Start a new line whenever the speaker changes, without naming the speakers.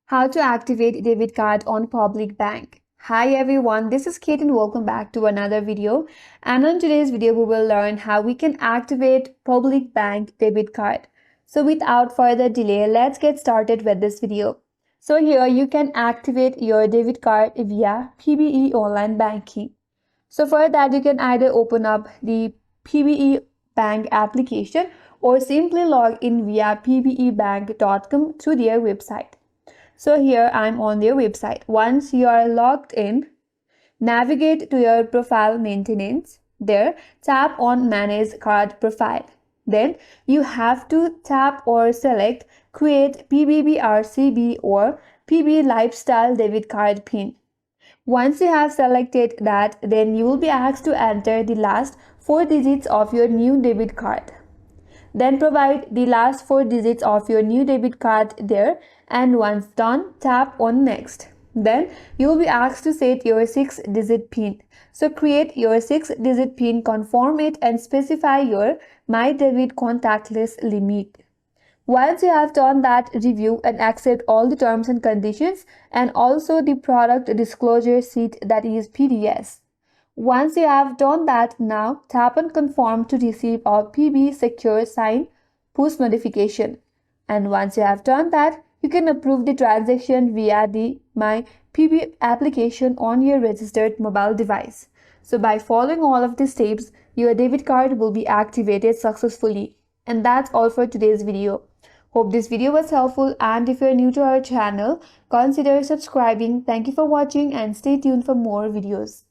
How to activate debit card on public bank. Hi everyone, this is Kate and welcome back to another video. And on today's video, we will learn how we can activate public bank debit card. So without further delay, let's get started with this video. So here you can activate your debit card via PBe online banking. So for that, you can either open up the PBe bank application or simply log in via pbebank.com through their website. So here I'm on their website. Once you are logged in, navigate to your profile maintenance. There, tap on Manage Card Profile. Then you have to tap or select Create PBe RCB or PBe Lifestyle Debit Card PIN. Once you have selected that, then you will be asked to enter the last 4 digits of your new debit card. Then provide the last 4 digits of your new debit card there, and once done, tap on Next. Then you will be asked to set your 6-digit PIN. So create your 6-digit PIN, confirm it and specify your MyPB Contactless Limit. Once you have done that, review and accept all the terms and conditions and also the product disclosure sheet, that is PDS. Once you have done that, now tap on confirm to receive a PBe SecureSign push notification. And once you have done that, you can approve the transaction via the MyPB application on your registered mobile device. So by following all of these steps, your debit card will be activated successfully. And that's all for today's video. Hope this video was helpful, and if you're new to our channel, consider subscribing. Thank you for watching and stay tuned for more videos.